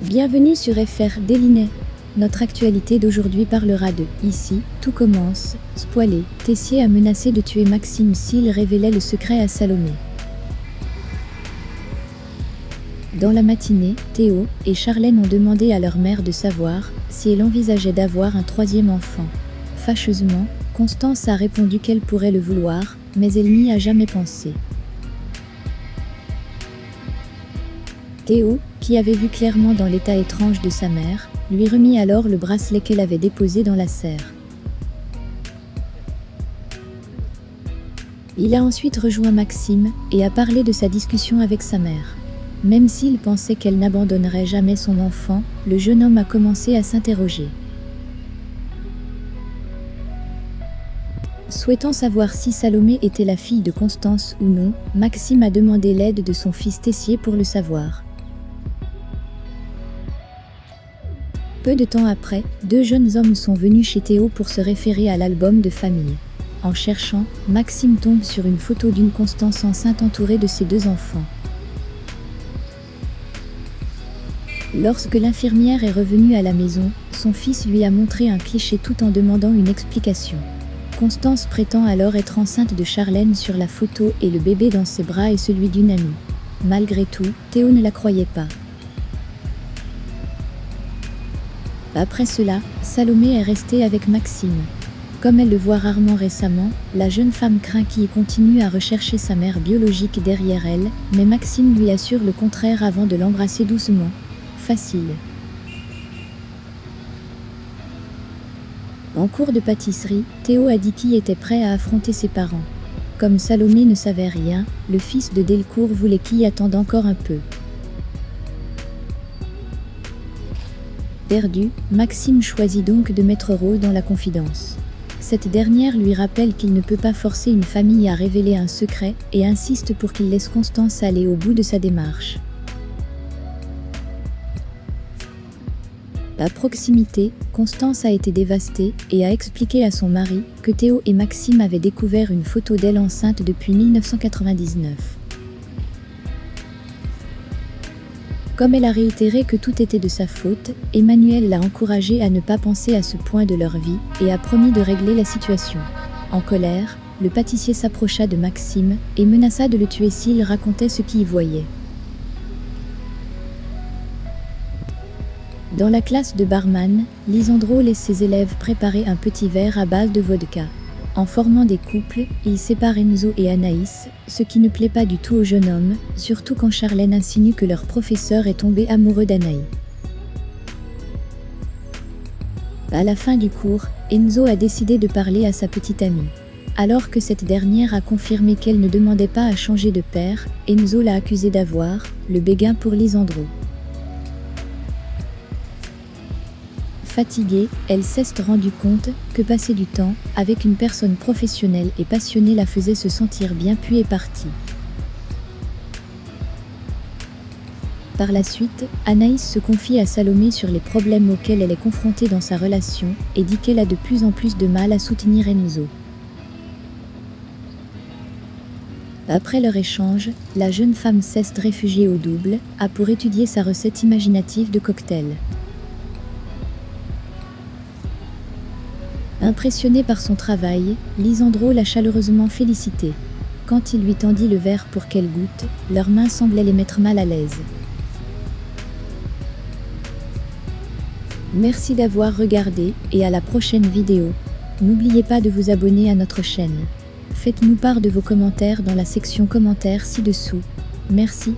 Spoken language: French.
Bienvenue sur FR Délinet. Notre actualité d'aujourd'hui parlera de « Ici, tout commence », spoilé, Tessier a menacé de tuer Maxime s'il révélait le secret à Salomé. Dans la matinée, Théo et Charlène ont demandé à leur mère de savoir si elle envisageait d'avoir un troisième enfant. Fâcheusement, Constance a répondu qu'elle pourrait le vouloir, mais elle n'y a jamais pensé. Théo, qui avait vu clairement dans l'état étrange de sa mère, lui remit alors le bracelet qu'elle avait déposé dans la serre. Il a ensuite rejoint Maxime et a parlé de sa discussion avec sa mère. Même s'il pensait qu'elle n'abandonnerait jamais son enfant, le jeune homme a commencé à s'interroger. Souhaitant savoir si Salomé était la fille de Constance ou non, Maxime a demandé l'aide de son fils Tessier pour le savoir. Peu de temps après, deux jeunes hommes sont venus chez Théo pour se référer à l'album de famille. En cherchant, Maxime tombe sur une photo d'une Constance enceinte entourée de ses deux enfants. Lorsque l'infirmière est revenue à la maison, son fils lui a montré un cliché tout en demandant une explication. Constance prétend alors être enceinte de Charlène sur la photo et le bébé dans ses bras est celui d'une amie. Malgré tout, Théo ne la croyait pas. Après cela, Salomé est restée avec Maxime. Comme elle le voit rarement récemment, la jeune femme craint qu'il continue à rechercher sa mère biologique derrière elle, mais Maxime lui assure le contraire avant de l'embrasser doucement. Facile. En cours de pâtisserie, Théo a dit qu'il était prêt à affronter ses parents. Comme Salomé ne savait rien, le fils de Delcourt voulait qu'il attende encore un peu. Perdu, Maxime choisit donc de mettre Rose dans la confidence. Cette dernière lui rappelle qu'il ne peut pas forcer une famille à révéler un secret et insiste pour qu'il laisse Constance aller au bout de sa démarche. À proximité, Constance a été dévastée et a expliqué à son mari que Théo et Maxime avaient découvert une photo d'elle enceinte depuis 1999. Comme elle a réitéré que tout était de sa faute, Emmanuel l'a encouragée à ne pas penser à ce point de leur vie et a promis de régler la situation. En colère, le pâtissier s'approcha de Maxime et menaça de le tuer s'il racontait ce qu'il voyait. Dans la classe de barman, Lisandro laisse ses élèves préparer un petit verre à base de vodka. En formant des couples, il sépare Enzo et Anaïs, ce qui ne plaît pas du tout au jeune homme, surtout quand Charlène insinue que leur professeur est tombé amoureux d'Anaïs. À la fin du cours, Enzo a décidé de parler à sa petite amie. Alors que cette dernière a confirmé qu'elle ne demandait pas à changer de père, Enzo l'a accusée d'avoir le béguin pour Lisandro. Fatiguée, elle s'est rendue compte que passer du temps avec une personne professionnelle et passionnée la faisait se sentir bien puis est partie. Par la suite, Anaïs se confie à Salomé sur les problèmes auxquels elle est confrontée dans sa relation et dit qu'elle a de plus en plus de mal à soutenir Enzo. Après leur échange, la jeune femme s'est réfugiée au double, a pour étudier sa recette imaginative de cocktail. Impressionné par son travail, Lisandro l'a chaleureusement félicité. Quand il lui tendit le verre pour qu'elle goûte, leurs mains semblaient les mettre mal à l'aise. Merci d'avoir regardé et à la prochaine vidéo. N'oubliez pas de vous abonner à notre chaîne. Faites-nous part de vos commentaires dans la section commentaires ci-dessous. Merci.